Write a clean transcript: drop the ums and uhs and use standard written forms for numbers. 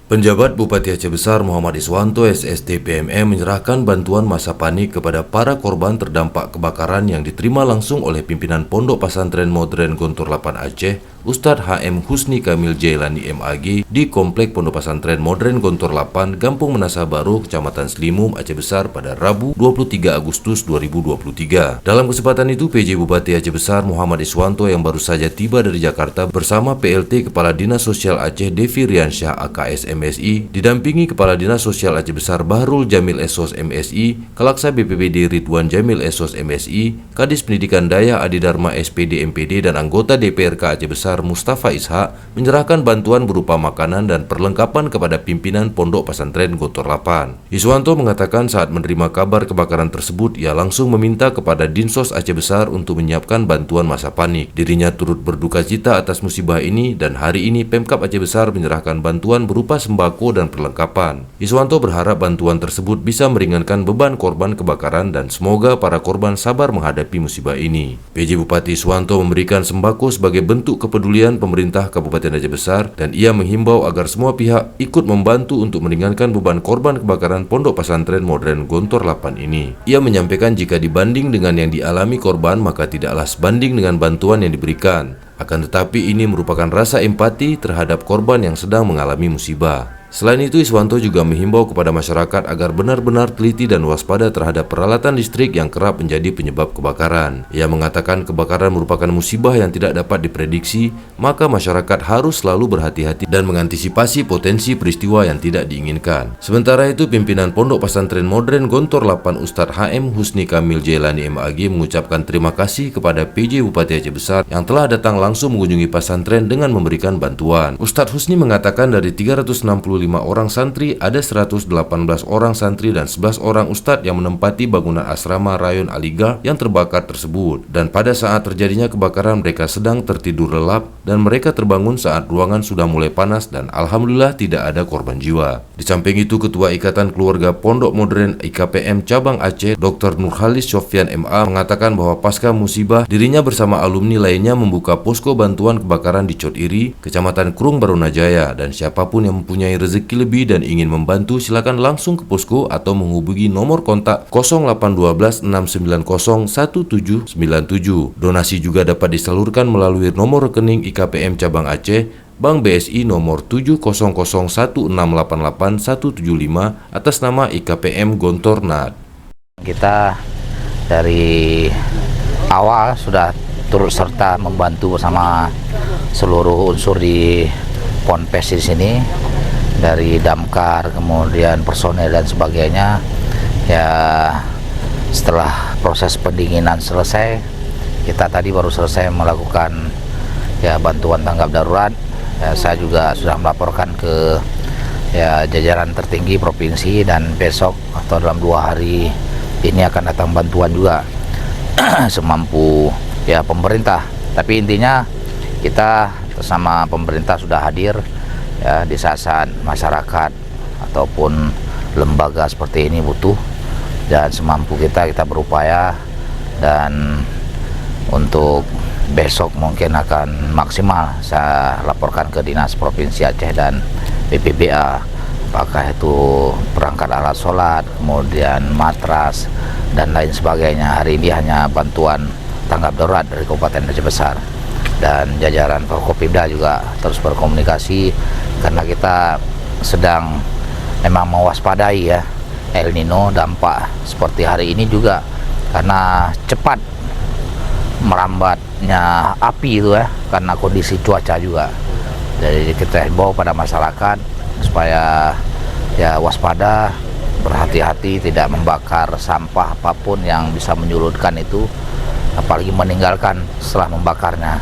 Penjabat Bupati Aceh Besar Muhammad Iswanto SST PMM menyerahkan bantuan masa panik kepada para korban terdampak kebakaran yang diterima langsung oleh pimpinan Pondok Pesantren Modern Gontor 8 Aceh, Ustadz HM Husni Kamil Jailani MAG di Komplek Pondok Pesantren Modern Gontor 8, Kampung Menasah Baru, Kecamatan Selimum, Aceh Besar pada Rabu 23 Agustus 2023. Dalam kesempatan itu, PJ Bupati Aceh Besar Muhammad Iswanto yang baru saja tiba dari Jakarta bersama PLT Kepala Dinas Sosial Aceh Devi Riansyah AKS MSI didampingi Kepala Dinas Sosial Aceh Besar Bahrul Jamil Esos MSI, Kalaksa BPPD Ridwan Jamil Esos MSI, Kadis Pendidikan Daya Adi Dharma SPD MPD dan anggota DPRK Aceh Besar Mustafa Ishak menyerahkan bantuan berupa makanan dan perlengkapan kepada pimpinan Pondok Pesantren Gontor 8. Iswanto mengatakan saat menerima kabar kebakaran tersebut, ia langsung meminta kepada Dinsos Aceh Besar untuk menyiapkan bantuan masa panik. Dirinya turut berduka cita atas musibah ini dan hari ini Pemkab Aceh Besar menyerahkan bantuan berupa sembako dan perlengkapan. Iswanto berharap bantuan tersebut bisa meringankan beban korban kebakaran dan semoga para korban sabar menghadapi musibah ini. PJ Bupati Iswanto memberikan sembako sebagai bentuk kepedulian pemerintah Kabupaten Aceh Besar dan ia menghimbau agar semua pihak ikut membantu untuk meringankan beban korban kebakaran Pondok Pesantren Modern Gontor 8 ini. Ia menyampaikan jika dibanding dengan yang dialami korban maka tidaklah sebanding dengan bantuan yang diberikan. Akan tetapi ini merupakan rasa empati terhadap korban yang sedang mengalami musibah. Selain itu, Iswanto juga menghimbau kepada masyarakat agar benar-benar teliti dan waspada terhadap peralatan listrik yang kerap menjadi penyebab kebakaran. Ia mengatakan kebakaran merupakan musibah yang tidak dapat diprediksi, maka masyarakat harus selalu berhati-hati dan mengantisipasi potensi peristiwa yang tidak diinginkan. Sementara itu, pimpinan Pondok Pesantren Modern Gontor 8 Ustadz HM Husni Kamil Jailani MAG mengucapkan terima kasih kepada PJ Bupati Aceh Besar yang telah datang langsung mengunjungi pesantren dengan memberikan bantuan. Ustadz Husni mengatakan dari 365 orang santri, ada 118 orang santri dan 11 orang ustadz yang menempati bangunan asrama Rayon Aliga yang terbakar tersebut. Dan pada saat terjadinya kebakaran mereka sedang tertidur lelap dan mereka terbangun saat ruangan sudah mulai panas dan alhamdulillah tidak ada korban jiwa. Di samping itu, Ketua Ikatan Keluarga Pondok Modern IKPM Cabang Aceh Dr. Nurhalis Sofyan MA mengatakan bahwa pasca musibah dirinya bersama alumni lainnya membuka posko bantuan kebakaran di Cot Iri, Kecamatan Krung Barunajaya, dan siapapun yang mempunyai rezeki lebih dan ingin membantu silakan langsung ke posko atau menghubungi nomor kontak 0812 690 1797. Donasi juga dapat disalurkan melalui nomor rekening IKPM Cabang Aceh Bank BSI nomor 7001688 atas nama IKPM Gontor Nad. Kita dari awal sudah turut serta membantu bersama seluruh unsur di Ponpes di sini, dari damkar, kemudian personel dan sebagainya. Ya, setelah proses pendinginan selesai, kita tadi baru selesai melakukan ya bantuan tanggap darurat. Ya, saya juga sudah melaporkan ke ya jajaran tertinggi provinsi dan besok atau dalam 2 hari ini akan datang bantuan juga semampu ya pemerintah. Tapi intinya kita bersama pemerintah sudah hadir ya di saat masyarakat ataupun lembaga seperti ini butuh, dan semampu kita berupaya, dan untuk besok mungkin akan maksimal saya laporkan ke Dinas Provinsi Aceh dan BPBA, apakah itu perangkat alat sholat, kemudian matras dan lain sebagainya. Hari ini hanya bantuan tanggap darurat dari Kabupaten Aceh Besar, dan jajaran Forkopimda juga terus berkomunikasi karena kita sedang memang mewaspadai ya El Nino dampak seperti hari ini juga, karena cepat merambatnya api itu ya karena kondisi cuaca juga. Jadi kita himbau pada masyarakat supaya ya waspada, berhati-hati, tidak membakar sampah apapun yang bisa menyulutkan itu, apalagi meninggalkan setelah membakarnya.